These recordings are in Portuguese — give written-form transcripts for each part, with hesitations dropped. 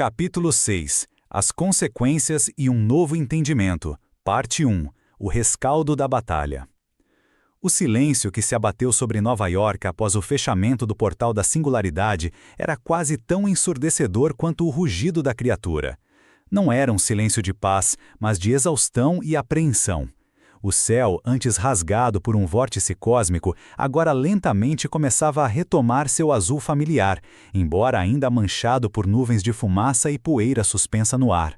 Capítulo 6. As consequências e um novo entendimento. Parte 1. O rescaldo da batalha. O silêncio que se abateu sobre Nova York após o fechamento do Portal da Singularidade era quase tão ensurdecedor quanto o rugido da criatura. Não era um silêncio de paz, mas de exaustão e apreensão. O céu, antes rasgado por um vórtice cósmico, agora lentamente começava a retomar seu azul familiar, embora ainda manchado por nuvens de fumaça e poeira suspensa no ar.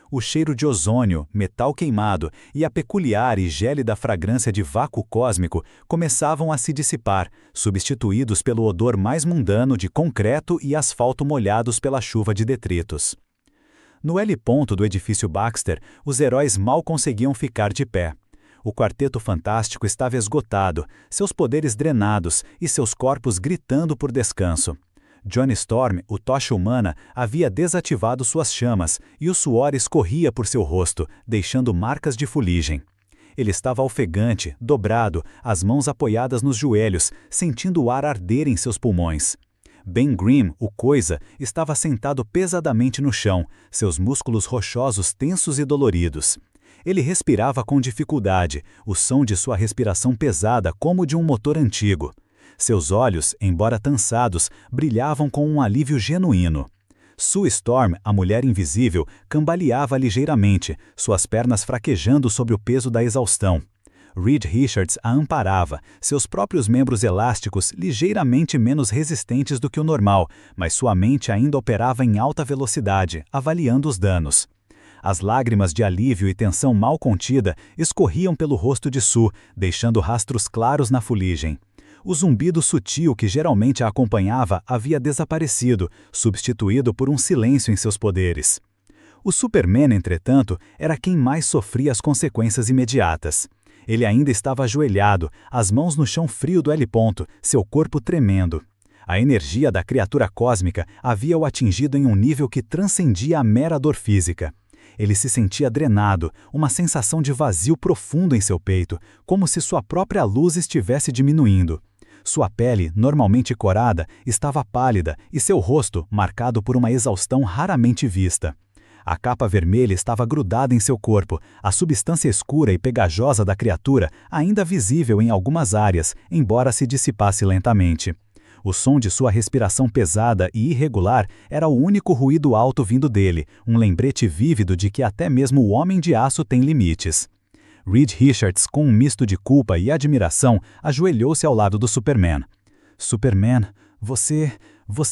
O cheiro de ozônio, metal queimado e a peculiar e gélida fragrância de vácuo cósmico começavam a se dissipar, substituídos pelo odor mais mundano de concreto e asfalto molhados pela chuva de detritos. No L-ponto do edifício Baxter, os heróis mal conseguiam ficar de pé. O Quarteto Fantástico estava esgotado, seus poderes drenados e seus corpos gritando por descanso. Johnny Storm, o Tocha Humana, havia desativado suas chamas e o suor escorria por seu rosto, deixando marcas de fuligem. Ele estava ofegante, dobrado, as mãos apoiadas nos joelhos, sentindo o ar arder em seus pulmões. Ben Grimm, o Coisa, estava sentado pesadamente no chão, seus músculos rochosos tensos e doloridos. Ele respirava com dificuldade, o som de sua respiração pesada como de um motor antigo. Seus olhos, embora cansados, brilhavam com um alívio genuíno. Sue Storm, a mulher invisível, cambaleava ligeiramente, suas pernas fraquejando sob o peso da exaustão. Reed Richards a amparava, seus próprios membros elásticos ligeiramente menos resistentes do que o normal, mas sua mente ainda operava em alta velocidade, avaliando os danos. As lágrimas de alívio e tensão mal contida escorriam pelo rosto de Sue, deixando rastros claros na fuligem. O zumbido sutil que geralmente a acompanhava havia desaparecido, substituído por um silêncio em seus poderes. O Superman, entretanto, era quem mais sofria as consequências imediatas. Ele ainda estava ajoelhado, as mãos no chão frio do L-ponto, seu corpo tremendo. A energia da criatura cósmica havia-o atingido em um nível que transcendia a mera dor física. Ele se sentia drenado, uma sensação de vazio profundo em seu peito, como se sua própria luz estivesse diminuindo. Sua pele, normalmente corada, estava pálida e seu rosto marcado por uma exaustão raramente vista. A capa vermelha estava grudada em seu corpo, a substância escura e pegajosa da criatura ainda visível em algumas áreas, embora se dissipasse lentamente. O som de sua respiração pesada e irregular era o único ruído alto vindo dele, um lembrete vívido de que até mesmo o Homem de Aço tem limites. Reed Richards, com um misto de culpa e admiração, ajoelhou-se ao lado do Superman. Superman, você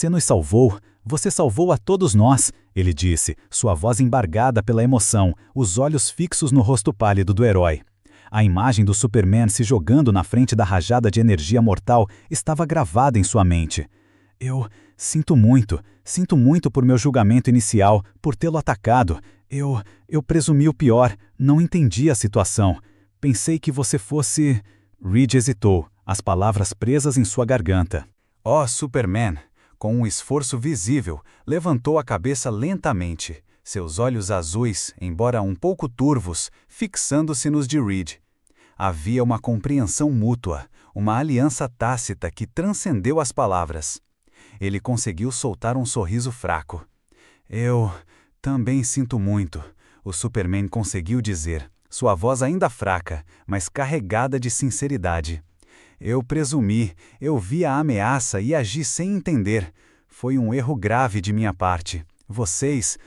nos salvou. Você salvou a todos nós, ele disse, sua voz embargada pela emoção, os olhos fixos no rosto pálido do herói. A imagem do Superman se jogando na frente da rajada de energia mortal estava gravada em sua mente. Eu sinto muito por meu julgamento inicial, por tê-lo atacado. Eu presumi o pior, não entendi a situação. Pensei que você fosse... Reed hesitou, as palavras presas em sua garganta. Oh, Superman! Com um esforço visível, levantou a cabeça lentamente, seus olhos azuis, embora um pouco turvos, fixando-se nos de Reed. Havia uma compreensão mútua, uma aliança tácita que transcendeu as palavras. Ele conseguiu soltar um sorriso fraco. Eu também sinto muito, o Superman conseguiu dizer, sua voz ainda fraca, mas carregada de sinceridade. Eu presumi, eu vi a ameaça e agi sem entender. Foi um erro grave de minha parte. Vocês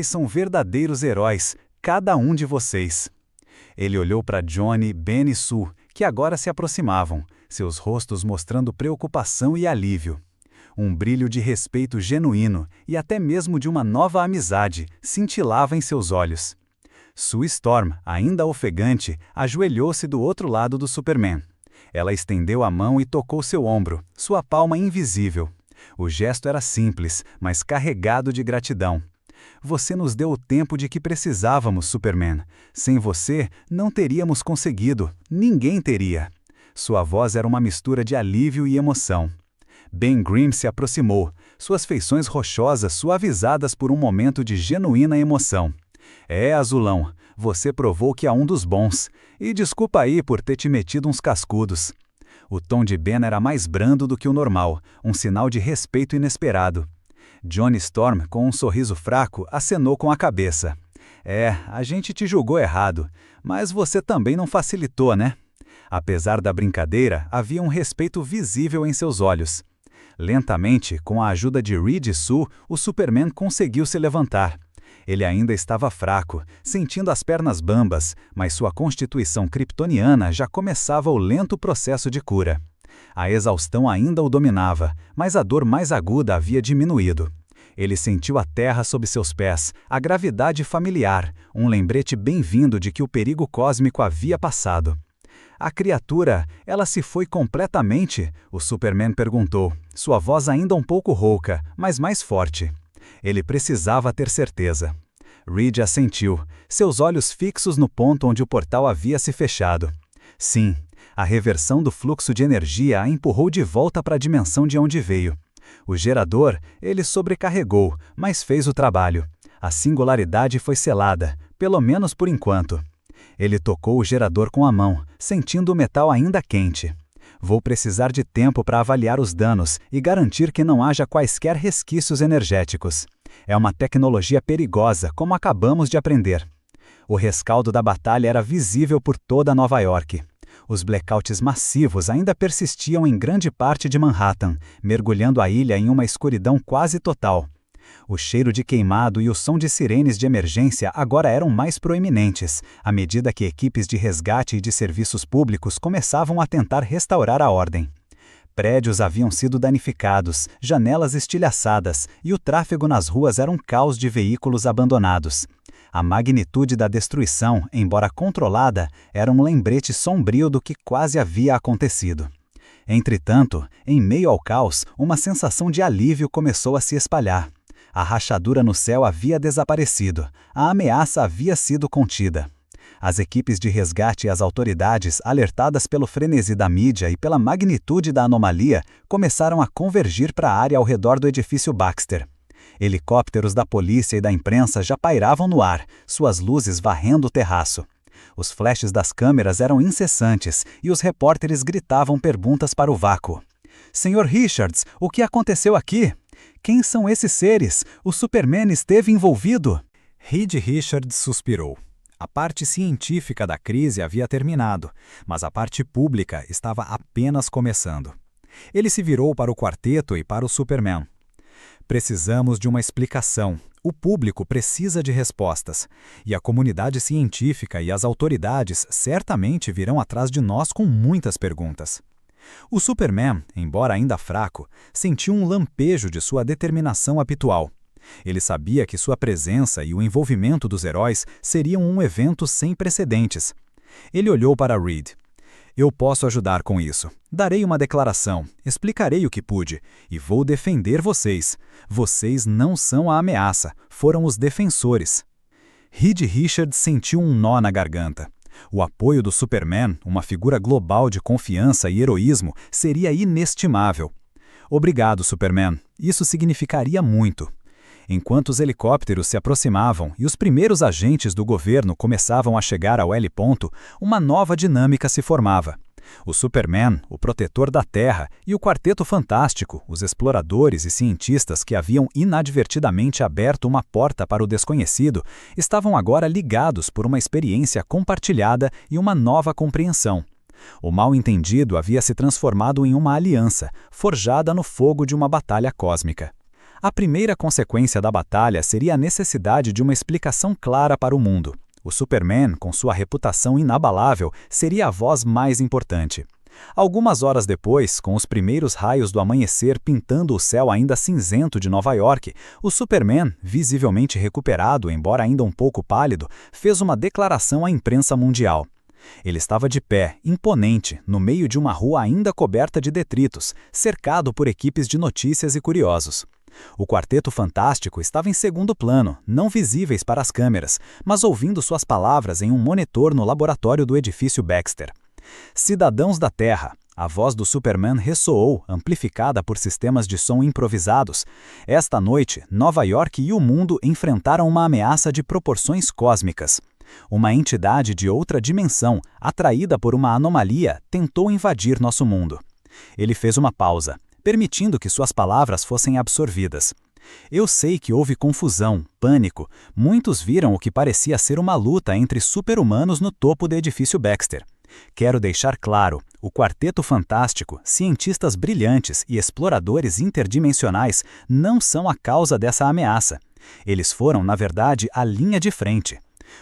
são verdadeiros heróis, cada um de vocês. Ele olhou para Johnny, Ben e Sue, que agora se aproximavam, seus rostos mostrando preocupação e alívio. Um brilho de respeito genuíno e até mesmo de uma nova amizade cintilava em seus olhos. Sue Storm, ainda ofegante, ajoelhou-se do outro lado do Superman. Ela estendeu a mão e tocou seu ombro, sua palma invisível. O gesto era simples, mas carregado de gratidão. Você nos deu o tempo de que precisávamos, Superman. Sem você, não teríamos conseguido. Ninguém teria. Sua voz era uma mistura de alívio e emoção. Ben Grimm se aproximou, suas feições rochosas suavizadas por um momento de genuína emoção. Azulão, você provou que é um dos bons. E desculpa aí por ter te metido uns cascudos. O tom de Ben era mais brando do que o normal, um sinal de respeito inesperado. Johnny Storm, com um sorriso fraco, acenou com a cabeça. A gente te julgou errado, mas você também não facilitou, né? Apesar da brincadeira, havia um respeito visível em seus olhos. Lentamente, com a ajuda de Reed e Sue, o Superman conseguiu se levantar. Ele ainda estava fraco, sentindo as pernas bambas, mas sua constituição kryptoniana já começava o lento processo de cura. A exaustão ainda o dominava, mas a dor mais aguda havia diminuído. Ele sentiu a terra sob seus pés, a gravidade familiar, um lembrete bem-vindo de que o perigo cósmico havia passado. A criatura, ela se foi completamente? O Superman perguntou, sua voz ainda um pouco rouca, mas mais forte. Ele precisava ter certeza. Reed assentiu, seus olhos fixos no ponto onde o portal havia se fechado. Sim, a reversão do fluxo de energia a empurrou de volta para a dimensão de onde veio. O gerador, ele sobrecarregou, mas fez o trabalho. A singularidade foi selada, pelo menos por enquanto. Ele tocou o gerador com a mão, sentindo o metal ainda quente. Vou precisar de tempo para avaliar os danos e garantir que não haja quaisquer resquícios energéticos. É uma tecnologia perigosa, como acabamos de aprender. O rescaldo da batalha era visível por toda Nova York. Os blackouts massivos ainda persistiam em grande parte de Manhattan, mergulhando a ilha em uma escuridão quase total. O cheiro de queimado e o som de sirenes de emergência agora eram mais proeminentes, à medida que equipes de resgate e de serviços públicos começavam a tentar restaurar a ordem. Prédios haviam sido danificados, janelas estilhaçadas, e o tráfego nas ruas era um caos de veículos abandonados. A magnitude da destruição, embora controlada, era um lembrete sombrio do que quase havia acontecido. Entretanto, em meio ao caos, uma sensação de alívio começou a se espalhar. A rachadura no céu havia desaparecido, a ameaça havia sido contida. As equipes de resgate e as autoridades, alertadas pelo frenesi da mídia e pela magnitude da anomalia, começaram a convergir para a área ao redor do edifício Baxter. Helicópteros da polícia e da imprensa já pairavam no ar, suas luzes varrendo o terraço. Os flashes das câmeras eram incessantes e os repórteres gritavam perguntas para o vácuo. Sr. Richards, o que aconteceu aqui? Quem são esses seres? O Superman esteve envolvido? Reed Richards suspirou. A parte científica da crise havia terminado, mas a parte pública estava apenas começando. Ele se virou para o quarteto e para o Superman. Precisamos de uma explicação. O público precisa de respostas. E a comunidade científica e as autoridades certamente virão atrás de nós com muitas perguntas. O Superman, embora ainda fraco, sentiu um lampejo de sua determinação habitual. Ele sabia que sua presença e o envolvimento dos heróis seriam um evento sem precedentes. Ele olhou para Reed. Eu posso ajudar com isso. Darei uma declaração, explicarei o que pude, e vou defender vocês. Vocês não são a ameaça, foram os defensores. Reed Richards sentiu um nó na garganta. O apoio do Superman, uma figura global de confiança e heroísmo, seria inestimável. Obrigado, Superman. Isso significaria muito. Enquanto os helicópteros se aproximavam e os primeiros agentes do governo começavam a chegar ao L-ponto, uma nova dinâmica se formava. O Superman, o protetor da Terra, e o Quarteto Fantástico, os exploradores e cientistas que haviam inadvertidamente aberto uma porta para o desconhecido, estavam agora ligados por uma experiência compartilhada e uma nova compreensão. O mal-entendido havia se transformado em uma aliança, forjada no fogo de uma batalha cósmica. A primeira consequência da batalha seria a necessidade de uma explicação clara para o mundo. O Superman, com sua reputação inabalável, seria a voz mais importante. Algumas horas depois, com os primeiros raios do amanhecer pintando o céu ainda cinzento de Nova York, o Superman, visivelmente recuperado, embora ainda um pouco pálido, fez uma declaração à imprensa mundial. Ele estava de pé, imponente, no meio de uma rua ainda coberta de detritos, cercado por equipes de notícias e curiosos. O Quarteto Fantástico estava em segundo plano, não visíveis para as câmeras, mas ouvindo suas palavras em um monitor no laboratório do edifício Baxter. Cidadãos da Terra, a voz do Superman ressoou, amplificada por sistemas de som improvisados. Esta noite, Nova York e o mundo enfrentaram uma ameaça de proporções cósmicas. Uma entidade de outra dimensão, atraída por uma anomalia, tentou invadir nosso mundo. Ele fez uma pausa, permitindo que suas palavras fossem absorvidas. Eu sei que houve confusão, pânico. Muitos viram o que parecia ser uma luta entre super-humanos no topo do edifício Baxter. Quero deixar claro, o Quarteto Fantástico, cientistas brilhantes e exploradores interdimensionais não são a causa dessa ameaça. Eles foram, na verdade, a linha de frente.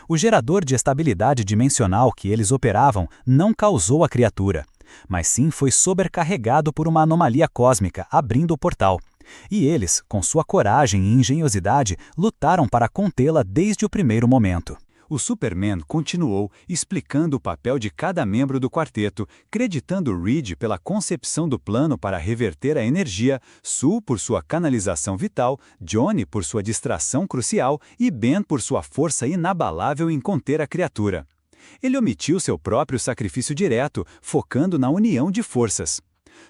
O gerador de estabilidade dimensional que eles operavam não causou a criatura, mas sim foi sobrecarregado por uma anomalia cósmica, abrindo o portal. E eles, com sua coragem e engenhosidade, lutaram para contê-la desde o primeiro momento. O Superman continuou explicando o papel de cada membro do quarteto, creditando Reed pela concepção do plano para reverter a energia, Sue por sua canalização vital, Johnny por sua distração crucial e Ben por sua força inabalável em conter a criatura. Ele omitiu seu próprio sacrifício direto, focando na união de forças.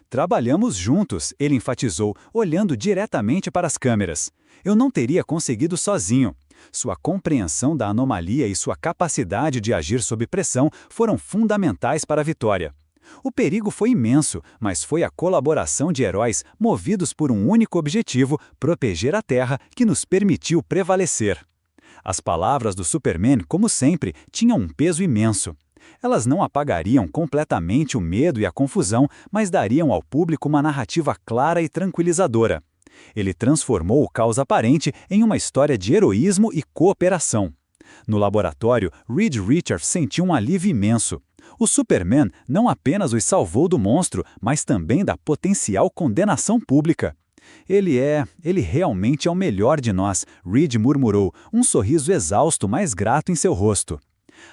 Trabalhamos juntos, ele enfatizou, olhando diretamente para as câmeras. Eu não teria conseguido sozinho. Sua compreensão da anomalia e sua capacidade de agir sob pressão foram fundamentais para a vitória. O perigo foi imenso, mas foi a colaboração de heróis movidos por um único objetivo, proteger a Terra, que nos permitiu prevalecer. As palavras do Superman, como sempre, tinham um peso imenso. Elas não apagariam completamente o medo e a confusão, mas dariam ao público uma narrativa clara e tranquilizadora. Ele transformou o caos aparente em uma história de heroísmo e cooperação. No laboratório, Reed Richards sentiu um alívio imenso. O Superman não apenas os salvou do monstro, mas também da potencial condenação pública. Ele realmente é o melhor de nós, Reed murmurou, um sorriso exausto mais grato em seu rosto.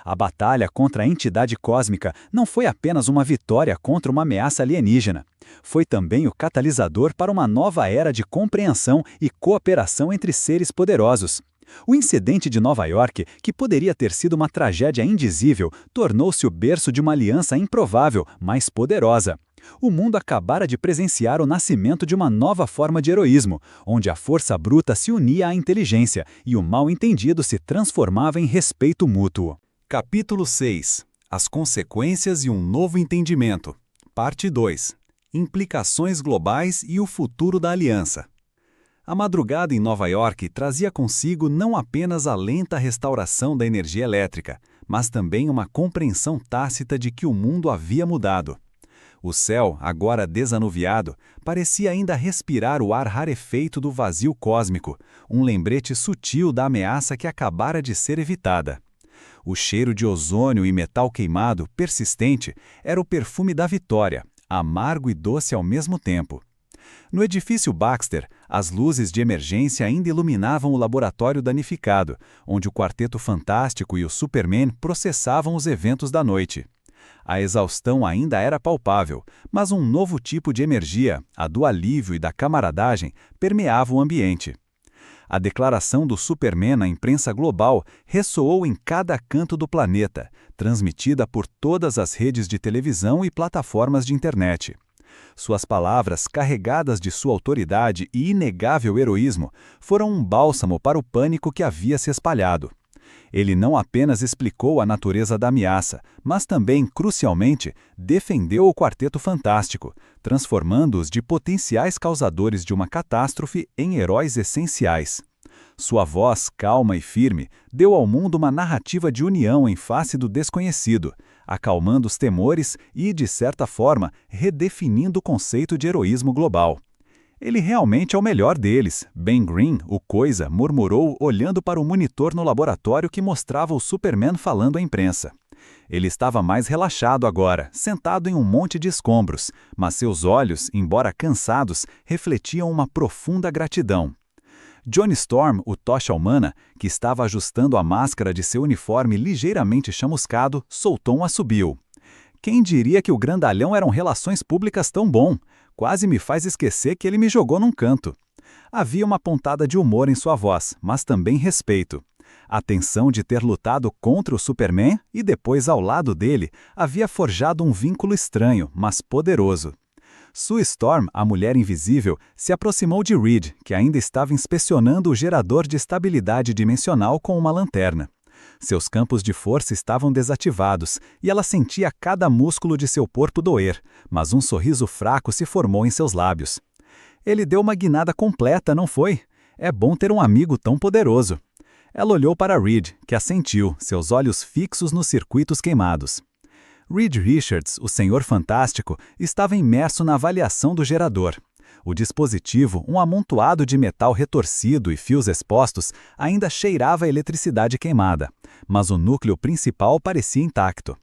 A batalha contra a entidade cósmica não foi apenas uma vitória contra uma ameaça alienígena. Foi também o catalisador para uma nova era de compreensão e cooperação entre seres poderosos. O incidente de Nova York, que poderia ter sido uma tragédia indizível, tornou-se o berço de uma aliança improvável, mas poderosa. O mundo acabara de presenciar o nascimento de uma nova forma de heroísmo, onde a força bruta se unia à inteligência e o mal-entendido se transformava em respeito mútuo. Capítulo 6. As consequências e um novo entendimento. Parte 2. Implicações globais e o futuro da aliança. A madrugada em Nova York trazia consigo não apenas a lenta restauração da energia elétrica, mas também uma compreensão tácita de que o mundo havia mudado. O céu, agora desanuviado, parecia ainda respirar o ar rarefeito do vazio cósmico, um lembrete sutil da ameaça que acabara de ser evitada. O cheiro de ozônio e metal queimado, persistente, era o perfume da vitória, amargo e doce ao mesmo tempo. No edifício Baxter, as luzes de emergência ainda iluminavam o laboratório danificado, onde o Quarteto Fantástico e o Superman processavam os eventos da noite. A exaustão ainda era palpável, mas um novo tipo de energia, a do alívio e da camaradagem, permeava o ambiente. A declaração do Superman na imprensa global ressoou em cada canto do planeta, transmitida por todas as redes de televisão e plataformas de internet. Suas palavras, carregadas de sua autoridade e inegável heroísmo, foram um bálsamo para o pânico que havia se espalhado. Ele não apenas explicou a natureza da ameaça, mas também, crucialmente, defendeu o Quarteto Fantástico, transformando-os de potenciais causadores de uma catástrofe em heróis essenciais. Sua voz, calma e firme, deu ao mundo uma narrativa de união em face do desconhecido, acalmando os temores e, de certa forma, redefinindo o conceito de heroísmo global. Ele realmente é o melhor deles, Ben Green, o Coisa, murmurou olhando para o monitor no laboratório que mostrava o Superman falando à imprensa. Ele estava mais relaxado agora, sentado em um monte de escombros, mas seus olhos, embora cansados, refletiam uma profunda gratidão. Johnny Storm, o tocha humana, que estava ajustando a máscara de seu uniforme ligeiramente chamuscado, soltou um assobio. Quem diria que o grandalhão eram relações públicas tão bom? Quase me faz esquecer que ele me jogou num canto. Havia uma pontada de humor em sua voz, mas também respeito. A tensão de ter lutado contra o Superman e depois ao lado dele havia forjado um vínculo estranho, mas poderoso. Sue Storm, a mulher invisível, se aproximou de Reed, que ainda estava inspecionando o gerador de estabilidade dimensional com uma lanterna. Seus campos de força estavam desativados e ela sentia cada músculo de seu corpo doer, mas um sorriso fraco se formou em seus lábios. Ele deu uma guinada completa, não foi? É bom ter um amigo tão poderoso. Ela olhou para Reed, que assentiu, seus olhos fixos nos circuitos queimados. Reed Richards, o Senhor Fantástico, estava imerso na avaliação do gerador. O dispositivo, um amontoado de metal retorcido e fios expostos, ainda cheirava a eletricidade queimada, mas o núcleo principal parecia intacto.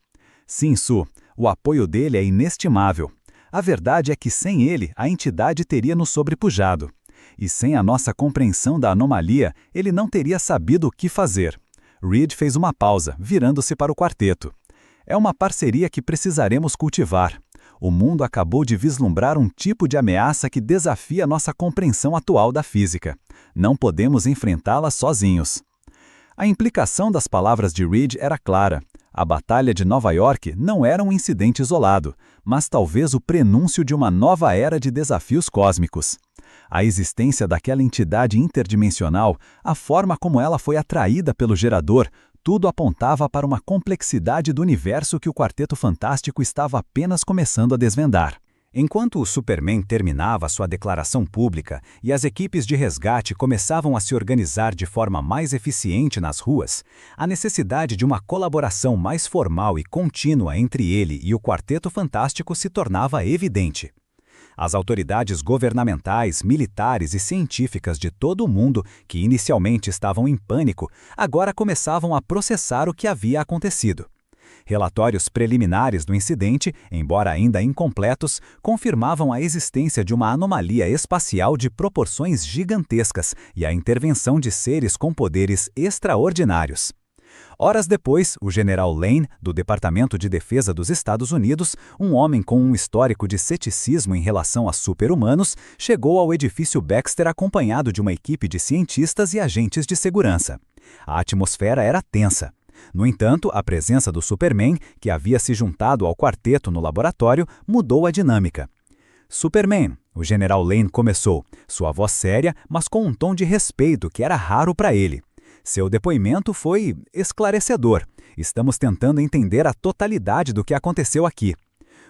Sim, Sue, o apoio dele é inestimável. A verdade é que sem ele, a entidade teria nos sobrepujado. E sem a nossa compreensão da anomalia, ele não teria sabido o que fazer. Reed fez uma pausa, virando-se para o quarteto. É uma parceria que precisaremos cultivar. O mundo acabou de vislumbrar um tipo de ameaça que desafia nossa compreensão atual da física. Não podemos enfrentá-la sozinhos. A implicação das palavras de Reed era clara. A Batalha de Nova York não era um incidente isolado, mas talvez o prenúncio de uma nova era de desafios cósmicos. A existência daquela entidade interdimensional, a forma como ela foi atraída pelo gerador, tudo apontava para uma complexidade do universo que o Quarteto Fantástico estava apenas começando a desvendar. Enquanto o Superman terminava sua declaração pública e as equipes de resgate começavam a se organizar de forma mais eficiente nas ruas, a necessidade de uma colaboração mais formal e contínua entre ele e o Quarteto Fantástico se tornava evidente. As autoridades governamentais, militares e científicas de todo o mundo, que inicialmente estavam em pânico, agora começavam a processar o que havia acontecido. Relatórios preliminares do incidente, embora ainda incompletos, confirmavam a existência de uma anomalia espacial de proporções gigantescas e a intervenção de seres com poderes extraordinários. Horas depois, o general Lane, do Departamento de Defesa dos Estados Unidos, um homem com um histórico de ceticismo em relação a super-humanos, chegou ao edifício Baxter acompanhado de uma equipe de cientistas e agentes de segurança. A atmosfera era tensa. No entanto, a presença do Superman, que havia se juntado ao quarteto no laboratório, mudou a dinâmica. Superman, o general Lane começou, sua voz séria, mas com um tom de respeito que era raro para ele. Seu depoimento foi esclarecedor. Estamos tentando entender a totalidade do que aconteceu aqui.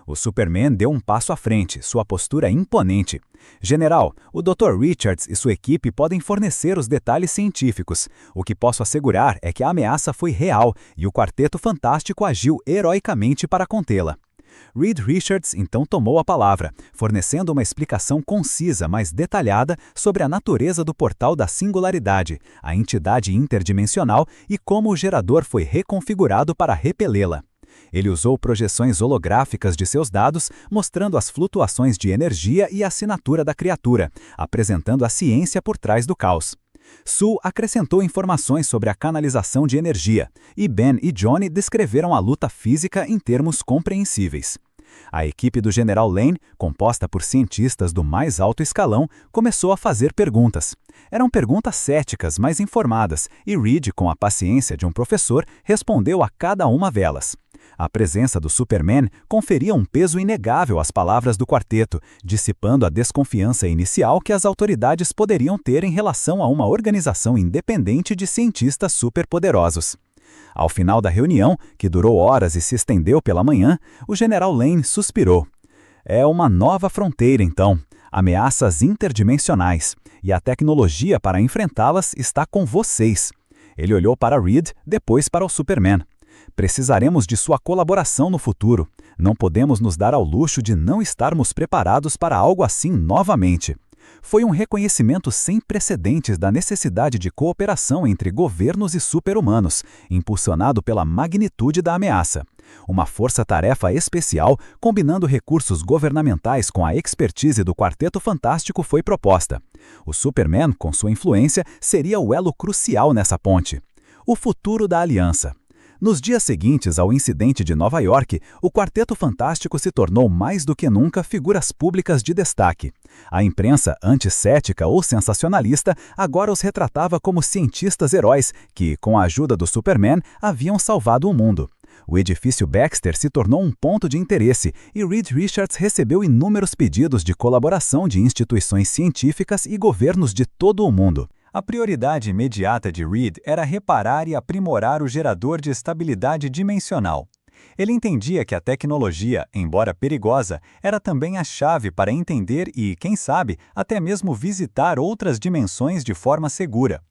O Superman deu um passo à frente, sua postura imponente. General, o Dr. Richards e sua equipe podem fornecer os detalhes científicos. O que posso assegurar é que a ameaça foi real e o Quarteto Fantástico agiu heroicamente para contê-la. Reed Richards então tomou a palavra, fornecendo uma explicação concisa, mas detalhada sobre a natureza do Portal da Singularidade, a entidade interdimensional e como o gerador foi reconfigurado para repelê-la. Ele usou projeções holográficas de seus dados, mostrando as flutuações de energia e a assinatura da criatura, apresentando a ciência por trás do caos. Sue acrescentou informações sobre a canalização de energia, e Ben e Johnny descreveram a luta física em termos compreensíveis. A equipe do General Lane, composta por cientistas do mais alto escalão, começou a fazer perguntas. Eram perguntas céticas, mas informadas, e Reed, com a paciência de um professor, respondeu a cada uma delas. A presença do Superman conferia um peso inegável às palavras do quarteto, dissipando a desconfiança inicial que as autoridades poderiam ter em relação a uma organização independente de cientistas superpoderosos. Ao final da reunião, que durou horas e se estendeu pela manhã, o general Lane suspirou. É uma nova fronteira, então. Ameaças interdimensionais. E a tecnologia para enfrentá-las está com vocês. Ele olhou para Reed, depois para o Superman. Precisaremos de sua colaboração no futuro. Não podemos nos dar ao luxo de não estarmos preparados para algo assim novamente. Foi um reconhecimento sem precedentes da necessidade de cooperação entre governos e super-humanos, impulsionado pela magnitude da ameaça. Uma força-tarefa especial, combinando recursos governamentais com a expertise do Quarteto Fantástico, foi proposta. O Superman, com sua influência, seria o elo crucial nessa ponte. O futuro da aliança. Nos dias seguintes ao incidente de Nova York, o Quarteto Fantástico se tornou mais do que nunca figuras públicas de destaque. A imprensa anticética ou sensacionalista agora os retratava como cientistas heróis que, com a ajuda do Superman, haviam salvado o mundo. O edifício Baxter se tornou um ponto de interesse e Reed Richards recebeu inúmeros pedidos de colaboração de instituições científicas e governos de todo o mundo. A prioridade imediata de Reed era reparar e aprimorar o gerador de estabilidade dimensional. Ele entendia que a tecnologia, embora perigosa, era também a chave para entender e, quem sabe, até mesmo visitar outras dimensões de forma segura.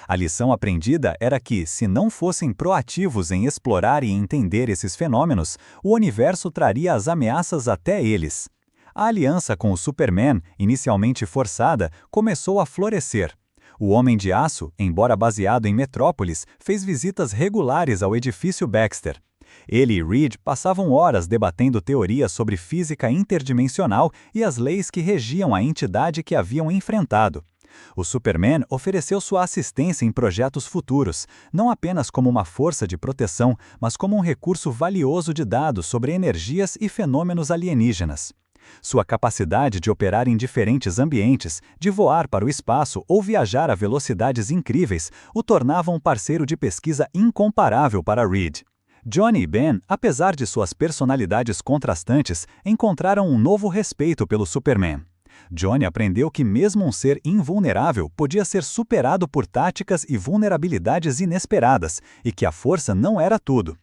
A lição aprendida era que, se não fossem proativos em explorar e entender esses fenômenos, o universo traria as ameaças até eles. A aliança com o Superman, inicialmente forçada, começou a florescer. O Homem de Aço, embora baseado em Metrópolis, fez visitas regulares ao edifício Baxter. Ele e Reed passavam horas debatendo teorias sobre física interdimensional e as leis que regiam a entidade que haviam enfrentado. O Superman ofereceu sua assistência em projetos futuros, não apenas como uma força de proteção, mas como um recurso valioso de dados sobre energias e fenômenos alienígenas. Sua capacidade de operar em diferentes ambientes, de voar para o espaço ou viajar a velocidades incríveis, o tornavam um parceiro de pesquisa incomparável para Reed. Johnny e Ben, apesar de suas personalidades contrastantes, encontraram um novo respeito pelo Superman. Johnny aprendeu que mesmo um ser invulnerável podia ser superado por táticas e vulnerabilidades inesperadas, e que a força não era tudo.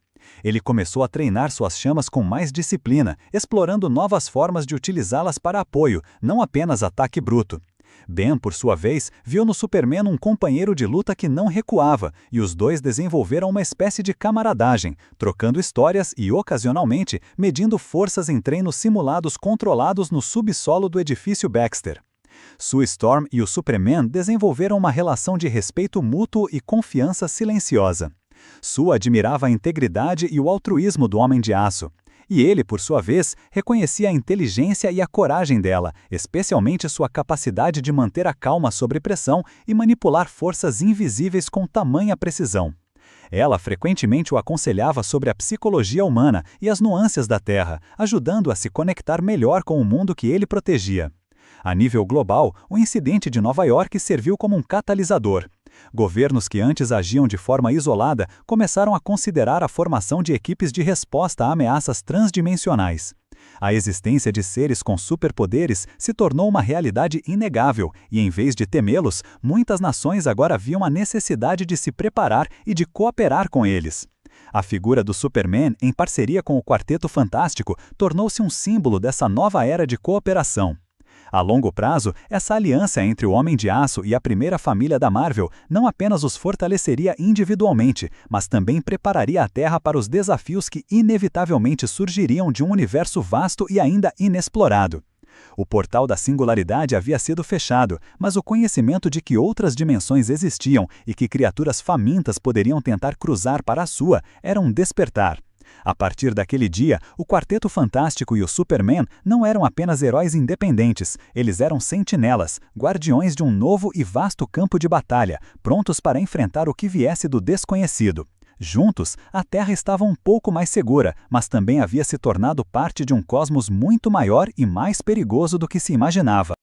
Ele começou a treinar suas chamas com mais disciplina, explorando novas formas de utilizá-las para apoio, não apenas ataque bruto. Ben, por sua vez, viu no Superman um companheiro de luta que não recuava, e os dois desenvolveram uma espécie de camaradagem, trocando histórias e, ocasionalmente, medindo forças em treinos simulados controlados no subsolo do edifício Baxter. Sue Storm e o Superman desenvolveram uma relação de respeito mútuo e confiança silenciosa. Sue admirava a integridade e o altruísmo do Homem de Aço. E ele, por sua vez, reconhecia a inteligência e a coragem dela, especialmente sua capacidade de manter a calma sob pressão e manipular forças invisíveis com tamanha precisão. Ela frequentemente o aconselhava sobre a psicologia humana e as nuances da Terra, ajudando a se conectar melhor com o mundo que ele protegia. A nível global, o incidente de Nova York serviu como um catalisador. Governos que antes agiam de forma isolada começaram a considerar a formação de equipes de resposta a ameaças transdimensionais. A existência de seres com superpoderes se tornou uma realidade inegável e, em vez de temê-los, muitas nações agora viam a necessidade de se preparar e de cooperar com eles. A figura do Superman, em parceria com o Quarteto Fantástico, tornou-se um símbolo dessa nova era de cooperação. A longo prazo, essa aliança entre o Homem de Aço e a primeira família da Marvel não apenas os fortaleceria individualmente, mas também prepararia a Terra para os desafios que inevitavelmente surgiriam de um universo vasto e ainda inexplorado. O portal da singularidade havia sido fechado, mas o conhecimento de que outras dimensões existiam e que criaturas famintas poderiam tentar cruzar para a sua era um despertar. A partir daquele dia, o Quarteto Fantástico e o Superman não eram apenas heróis independentes, eles eram sentinelas, guardiões de um novo e vasto campo de batalha, prontos para enfrentar o que viesse do desconhecido. Juntos, a Terra estava um pouco mais segura, mas também havia se tornado parte de um cosmos muito maior e mais perigoso do que se imaginava.